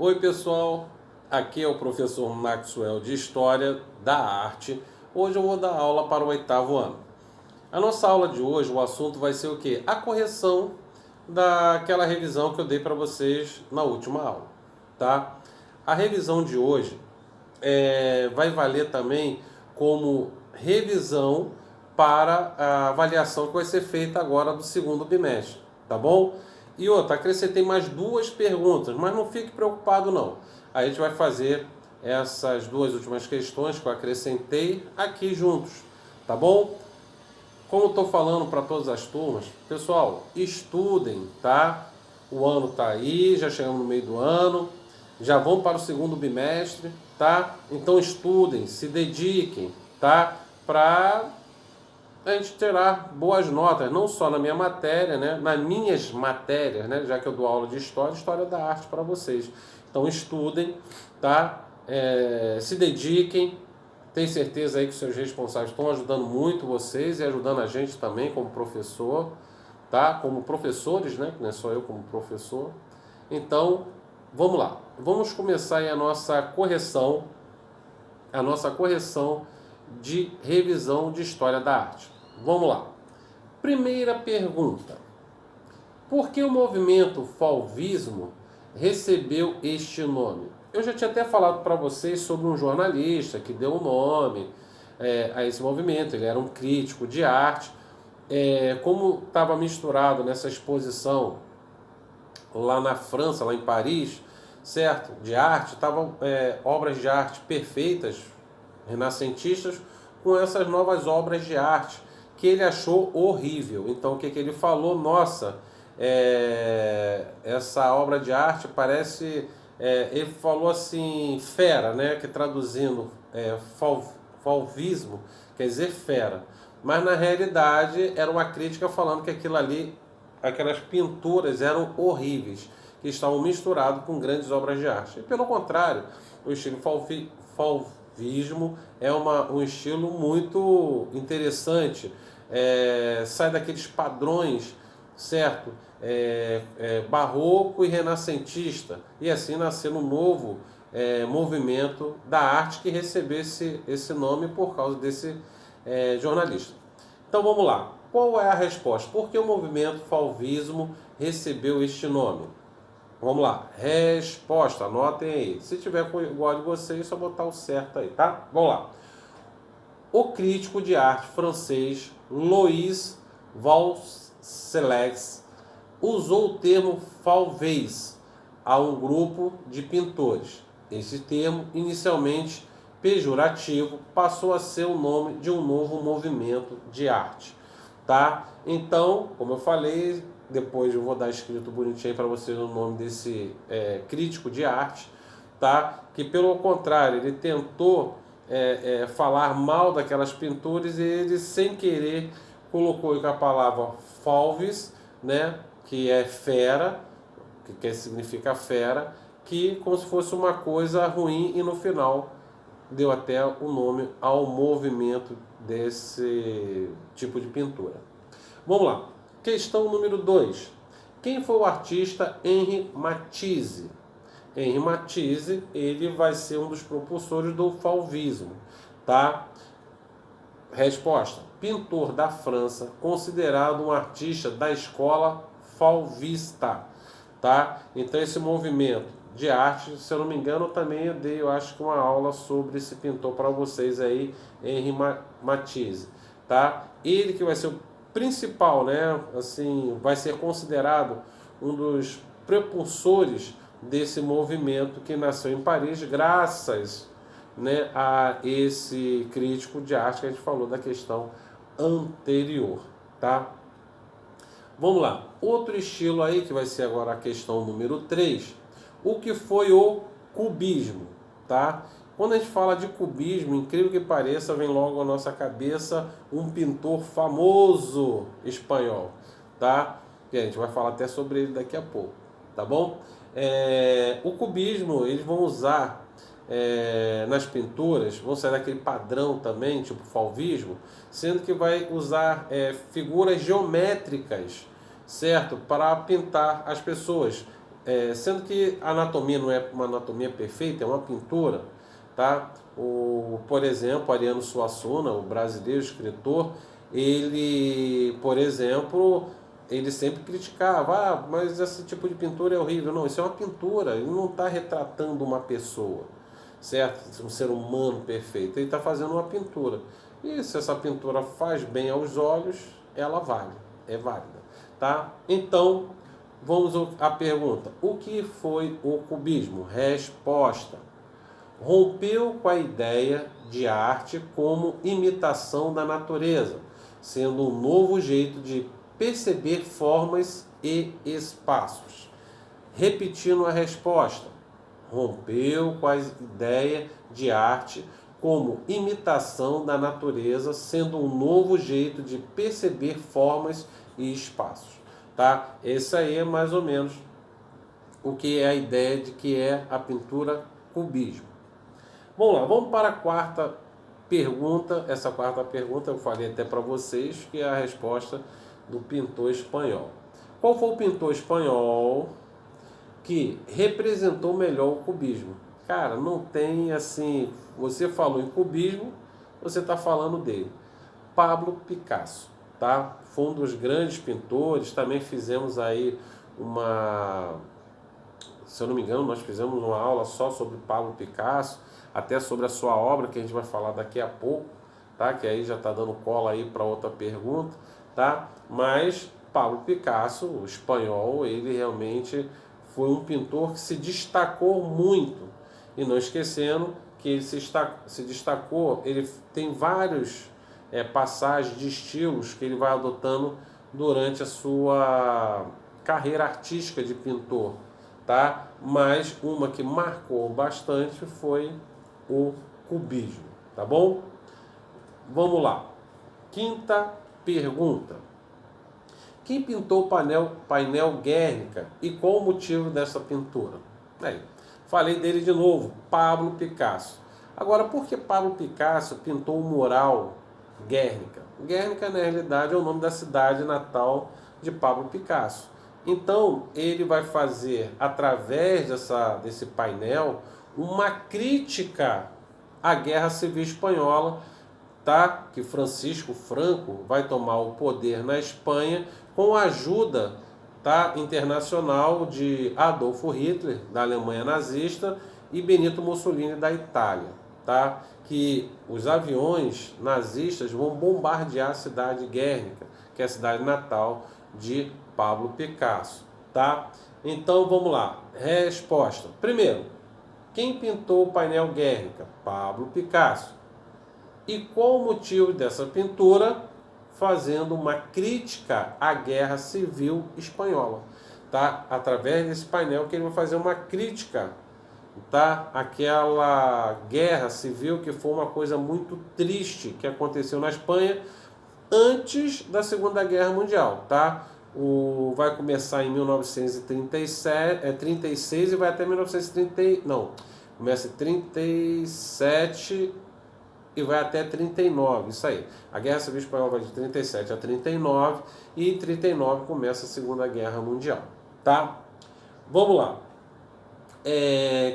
Oi pessoal, aqui é o professor Maxwell de História da Arte. Hoje eu vou dar aula para o 8º ano. A nossa aula de hoje, o assunto vai ser o quê? A correção daquela revisão que eu dei para vocês na última aula, tá? A revisão de hoje vai valer também como revisão para a avaliação que vai ser feita agora do segundo bimestre, tá bom? E outra, acrescentei mais 2 perguntas, mas não fique preocupado não. A gente vai fazer essas 2 últimas questões que eu acrescentei aqui juntos, tá bom? Como eu estou falando para todas as turmas, pessoal, estudem, tá? O ano está aí, já chegamos no meio do ano, já vão para o segundo bimestre, tá? Então estudem, se dediquem, tá? Para a gente tirar boas notas, não só na minha matéria, né? Nas minhas matérias, né? Já que eu dou aula de história da arte para vocês. Então estudem, tá? Se dediquem. Tenho certeza aí que os seus responsáveis estão ajudando muito vocês e ajudando a gente também como professor, tá? Como professores, né? Não é só eu como professor. Então, vamos lá. Vamos começar aí a nossa correção de revisão de história da arte. Vamos lá. Primeira pergunta. Por que o movimento fauvismo recebeu este nome? Eu já tinha até falado para vocês sobre um jornalista que deu o nome a esse movimento. Ele era um crítico de arte. Como estava misturado nessa exposição lá na França, lá em Paris, certo? De arte, estavam obras de arte perfeitas, renascentistas, com essas novas obras de arte que ele achou horrível. Então o que ele falou? Nossa, essa obra de arte parece... ele falou assim, fera, né? Que traduzindo fauvismo quer dizer fera. Mas na realidade era uma crítica falando que aquilo ali, aquelas pinturas eram horríveis, que estavam misturadas com grandes obras de arte. E pelo contrário, o estilo fauvismo é um estilo muito interessante, sai daqueles padrões, certo? Barroco e renascentista, e assim nasceu um novo movimento da arte que recebeu esse nome por causa desse jornalista. Então vamos lá. Qual é a resposta? Por que o movimento fauvismo recebeu este nome? Vamos lá. Resposta, anotem aí. Se tiver igual de vocês, só botar o certo aí, tá? Vamos lá. O crítico de arte francês Louis Valselix usou o termo fauvês a um grupo de pintores. Esse termo, inicialmente pejorativo, passou a ser o nome de um novo movimento de arte, tá? Então, como eu falei, depois eu vou dar escrito bonitinho para vocês o nome desse crítico de arte, tá? Que pelo contrário, ele tentou falar mal daquelas pinturas e ele sem querer colocou a palavra fauves, né? Que é fera, que significa fera, que como se fosse uma coisa ruim e no final deu até o nome ao movimento desse tipo de pintura. Vamos lá. Questão número 2. Quem foi o artista Henri Matisse? Henri Matisse, ele vai ser um dos propulsores do fauvismo, tá? Resposta. Pintor da França, considerado um artista da escola fauvista, tá? Então esse movimento de arte, se eu não me engano, eu também dei, eu acho que uma aula sobre esse pintor para vocês aí, Henri Matisse, tá? Ele que vai ser o principal, né? Assim, vai ser considerado um dos propulsores desse movimento que nasceu em Paris, graças, né, a esse crítico de arte que a gente falou da questão anterior, tá? Vamos lá. Outro estilo aí, que vai ser agora a questão número 3. O que foi o cubismo, tá? Quando a gente fala de cubismo, incrível que pareça, vem logo à nossa cabeça um pintor famoso espanhol, tá? E a gente vai falar até sobre ele daqui a pouco, tá bom? O cubismo, eles vão usar nas pinturas, vão sair daquele padrão também, tipo fauvismo, sendo que vai usar figuras geométricas, certo? Para pintar as pessoas. sendo que a anatomia não é uma anatomia perfeita, é uma pintura, tá? Por exemplo, Ariano Suassuna, o brasileiro escritor, ele, por exemplo, ele sempre criticava, mas esse tipo de pintura é horrível. Não, isso é uma pintura, ele não está retratando uma pessoa, certo? Um ser humano perfeito, ele está fazendo uma pintura. E se essa pintura faz bem aos olhos, ela vale, é válida, tá? Então, vamos à pergunta: o que foi o cubismo? Resposta: rompeu com a ideia de arte como imitação da natureza, sendo um novo jeito de perceber formas e espaços. Repetindo a resposta: rompeu com a ideia de arte como imitação da natureza, sendo um novo jeito de perceber formas e espaços. Tá? Esse aí é mais ou menos o que é a ideia de que é a pintura cubismo. Vamos lá, vamos para a quarta pergunta. Essa quarta pergunta eu falei até para vocês, que é a resposta do pintor espanhol. Qual foi o pintor espanhol que representou melhor o cubismo? Cara, não tem assim. Você falou em cubismo, você está falando dele. Pablo Picasso, tá? Foi um dos grandes pintores. Também fizemos aí se eu não me engano, nós fizemos uma aula só sobre Pablo Picasso, até sobre a sua obra, que a gente vai falar daqui a pouco, tá? Que aí já está dando cola aí para outra pergunta, tá? Mas Pablo Picasso, o espanhol, ele realmente foi um pintor que se destacou muito. E não esquecendo que ele se destacou, ele tem vários passagens de estilos que ele vai adotando durante a sua carreira artística de pintor, tá? Mas uma que marcou bastante foi o cubismo, tá bom? Vamos lá. Quinta pergunta: quem pintou o painel Guernica e qual o motivo dessa pintura? Aí, falei dele de novo, Pablo Picasso. Agora, por que Pablo Picasso pintou o mural Guernica? Guernica, na realidade, é o nome da cidade natal de Pablo Picasso. Então, ele vai fazer, através desse painel, uma crítica à Guerra Civil Espanhola, tá? Que Francisco Franco vai tomar o poder na Espanha com a ajuda, tá, internacional de Adolfo Hitler, da Alemanha nazista, e Benito Mussolini, da Itália, tá? Que os aviões nazistas vão bombardear a cidade de Guernica, que é a cidade natal de Pablo Picasso, tá? Então vamos lá. Resposta: primeiro, quem pintou o painel Guernica? Pablo Picasso. E qual o motivo dessa pintura? Fazendo uma crítica à Guerra Civil Espanhola, tá? Através desse painel que ele vai fazer uma crítica, tá? Aquela guerra civil que foi uma coisa muito triste que aconteceu na Espanha antes da Segunda Guerra Mundial, tá? Vai começar em 1936 e vai até 1930, não, começa em 37 e vai até 39, isso aí. A Guerra Civil Espanhola vai de 37 a 39 e em 39 começa a Segunda Guerra Mundial, tá? Vamos lá.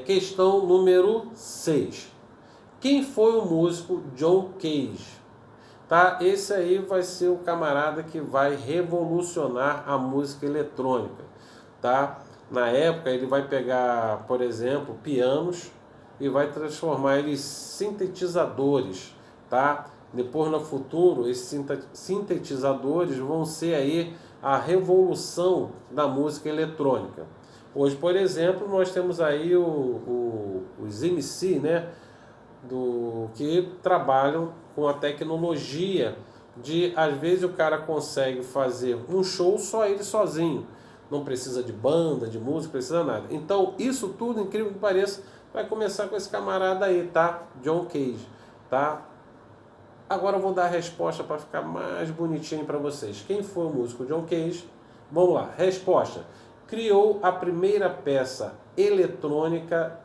Questão número 6. Quem foi o músico John Cage? Tá? Esse aí vai ser o camarada que vai revolucionar a música eletrônica, tá? Na época ele vai pegar, por exemplo, pianos e vai transformar eles em sintetizadores, tá? Depois no futuro esses sintetizadores vão ser aí a revolução da música eletrônica. Hoje, por exemplo, nós temos aí os MC, né? Que trabalham com a tecnologia de, às vezes, o cara consegue fazer um show só ele sozinho. Não precisa de banda, de música, precisa nada. Então, isso tudo, incrível que pareça, vai começar com esse camarada aí, tá? John Cage, tá? Agora eu vou dar a resposta para ficar mais bonitinho para vocês. Quem foi o músico John Cage? Vamos lá. Resposta: criou a primeira peça eletrônica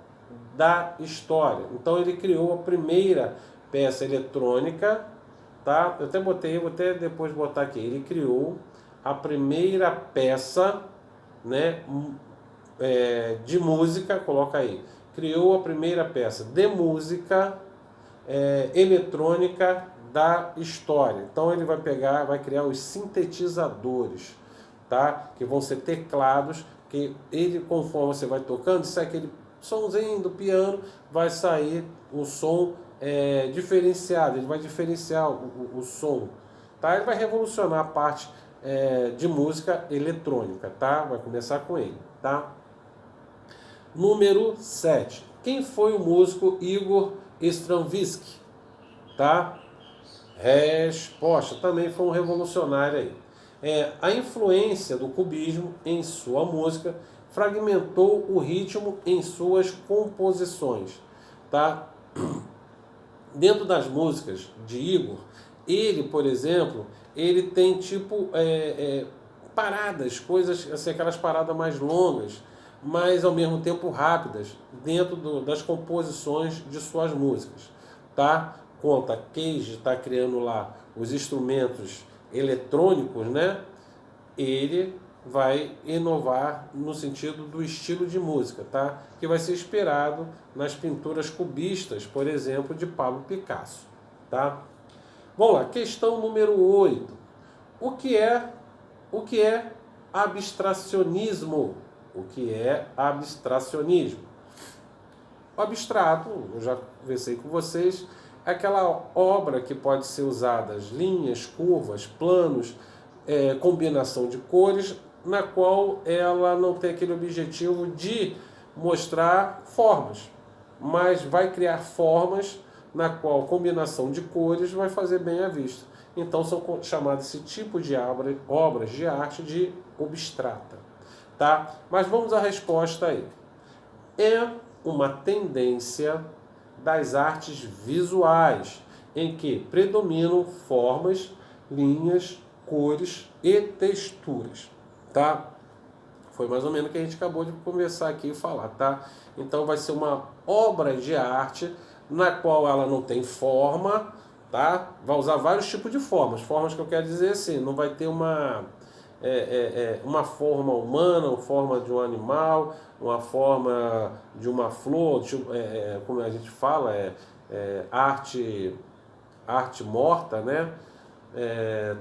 da história. Então ele criou a primeira peça eletrônica, tá? Eu até botei, vou até depois botar aqui. Ele criou a primeira peça, né, de música, coloca aí, criou a primeira peça de música eletrônica da história. Então ele vai criar os sintetizadores, tá? Que vão ser teclados, que ele, conforme você vai tocando, sai aquele somzinho do piano, vai sair o som diferenciado, ele vai diferenciar o som, tá? Ele vai revolucionar a parte de música eletrônica, tá? Vai começar com ele, tá? Número 7. Quem foi o músico Igor Stravinsky? Tá? Resposta. Também foi um revolucionário aí. A influência do cubismo em sua música fragmentou o ritmo em suas composições. Tá? Dentro das músicas de Igor, ele, por exemplo, ele tem tipo paradas, coisas assim, aquelas paradas mais longas, mas ao mesmo tempo rápidas, dentro das composições de suas músicas. Tá? Conta, Cage está criando lá os instrumentos eletrônicos, né? Ele vai inovar no sentido do estilo de música, tá? Que vai ser inspirado nas pinturas cubistas, por exemplo, de Pablo Picasso, tá? Vamos lá, questão número 8. O que é abstracionismo? O que é abstracionismo? O abstrato, eu já conversei com vocês, é aquela obra que pode ser usada linhas, curvas, planos, combinação de cores, na qual ela não tem aquele objetivo de mostrar formas, mas vai criar formas na qual combinação de cores vai fazer bem à vista. Então são chamados esse tipo de obras de arte de abstrata. Tá? Mas vamos à resposta aí. É uma tendência das artes visuais, em que predominam formas, linhas, cores e texturas, tá? Foi mais ou menos o que a gente acabou de conversar aqui e falar, tá? Então vai ser uma obra de arte na qual ela não tem forma, tá? Vai usar vários tipos de formas. Formas que eu quero dizer assim, não vai ter uma forma humana, uma forma de um animal, uma forma de uma flor, tipo, como a gente fala, arte morta, né?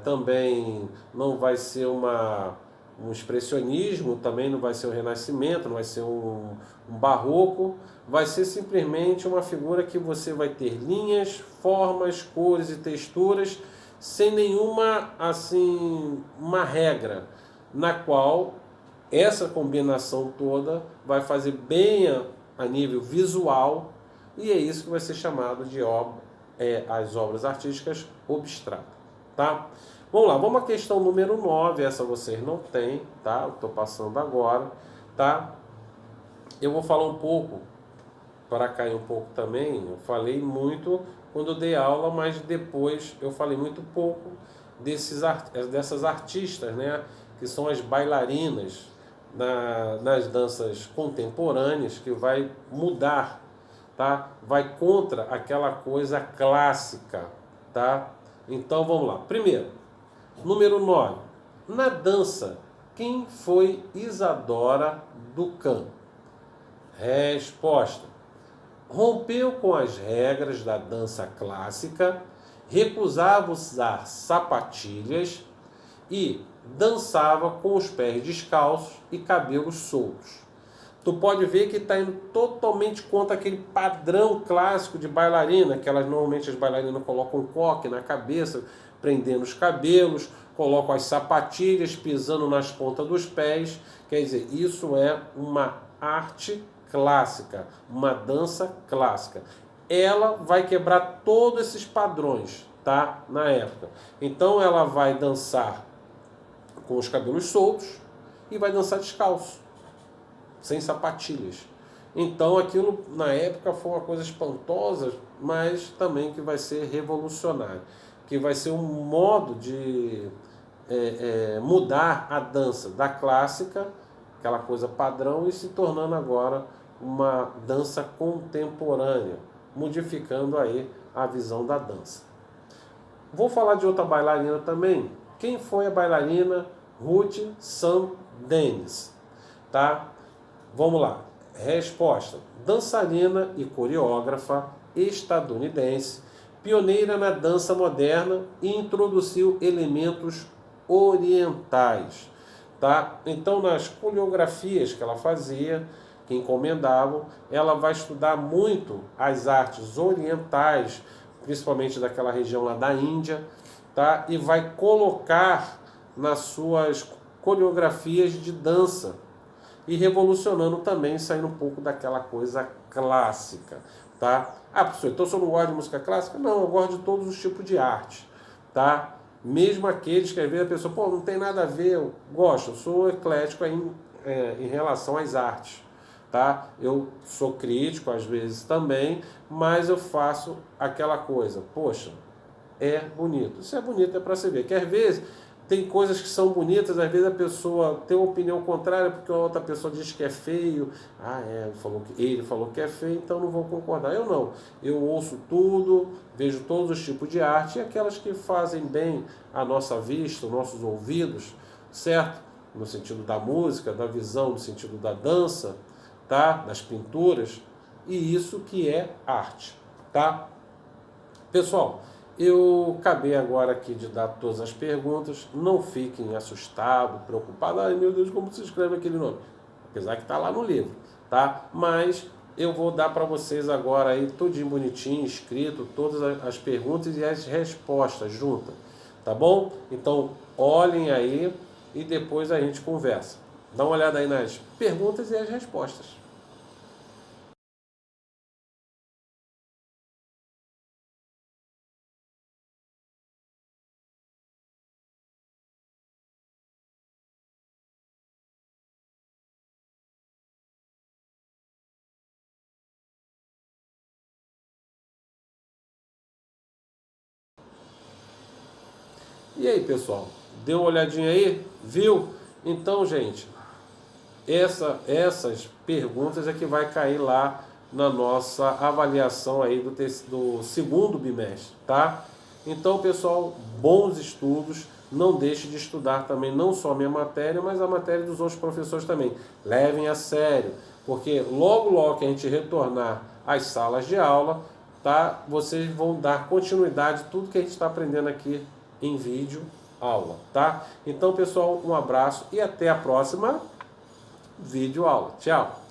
Também não vai ser um expressionismo, também não vai ser um renascimento, não vai ser um barroco, vai ser simplesmente uma figura que você vai ter linhas, formas, cores e texturas, sem nenhuma, assim, uma regra, na qual essa combinação toda vai fazer bem a nível visual, e é isso que vai ser chamado de as obras artísticas abstratas, tá? Vamos lá, vamos à questão número 9, essa vocês não têm, tá? Estou passando agora, tá? Eu vou falar um pouco, para cair um pouco também, eu falei muito quando eu dei aula, mas depois eu falei muito pouco dessas artistas, né? Que são as bailarinas nas danças contemporâneas, que vai mudar, tá? Vai contra aquela coisa clássica, tá? Então vamos lá. Primeiro, número 9. Na dança, quem foi Isadora Duncan? Resposta. Rompeu com as regras da dança clássica, recusava usar sapatilhas e dançava com os pés descalços e cabelos soltos. Tu pode ver que está indo totalmente contra aquele padrão clássico de bailarina, que normalmente as bailarinas colocam um coque na cabeça, prendendo os cabelos, colocam as sapatilhas, pisando nas pontas dos pés. Quer dizer, isso é uma arte clássica, uma dança clássica. Ela vai quebrar todos esses padrões, tá? Na época. Então ela vai dançar com os cabelos soltos e vai dançar descalço, sem sapatilhas. Então aquilo na época foi uma coisa espantosa, mas também que vai ser revolucionário, que vai ser um modo de mudar a dança da clássica, aquela coisa padrão, e se tornando agora uma dança contemporânea, modificando aí a visão da dança. Vou falar de outra bailarina também. Quem foi a bailarina Ruth Saint Denis? Tá? Vamos lá. Resposta: dançarina e coreógrafa estadunidense, pioneira na dança moderna e introduziu elementos orientais, tá? Então, nas coreografias que ela fazia, que encomendavam, ela vai estudar muito as artes orientais, principalmente daquela região lá da Índia, tá? E vai colocar nas suas coreografias de dança e revolucionando também, saindo um pouco daquela coisa clássica, tá? Ah, professor, então você não gosta de música clássica? Não, eu gosto de todos os tipos de arte, tá? Mesmo aqueles que às vezes a pessoa, pô, não tem nada a ver, eu gosto, eu sou eclético em relação às artes, tá? Eu sou crítico às vezes também, mas eu faço aquela coisa, poxa, é bonito. Se é bonito é para se ver, que às vezes tem coisas que são bonitas, às vezes a pessoa tem uma opinião contrária porque a outra pessoa diz que é feio. Ah, ele falou que é feio, então não vou concordar. Eu não. Eu ouço tudo, vejo todos os tipos de arte e aquelas que fazem bem a nossa vista, os nossos ouvidos, certo? No sentido da música, da visão, no sentido da dança, tá? Das pinturas. E isso que é arte, tá? Pessoal, eu acabei agora aqui de dar todas as perguntas. Não fiquem assustados, preocupados. Ai meu Deus, como se escreve aquele nome? Apesar que está lá no livro, tá? Mas eu vou dar para vocês agora aí, tudinho bonitinho, escrito, todas as perguntas e as respostas juntas, tá bom? Então, olhem aí e depois a gente conversa. Dá uma olhada aí nas perguntas e as respostas. E aí, pessoal? Deu uma olhadinha aí? Viu? Então, gente, essas perguntas é que vai cair lá na nossa avaliação aí do segundo bimestre, tá? Então, pessoal, bons estudos. Não deixe de estudar também, não só a minha matéria, mas a matéria dos outros professores também. Levem a sério, porque logo, logo que a gente retornar às salas de aula, tá? Vocês vão dar continuidade a tudo que a gente está aprendendo aqui em vídeo aula, tá? Então, pessoal, um abraço e até a próxima vídeo aula. Tchau!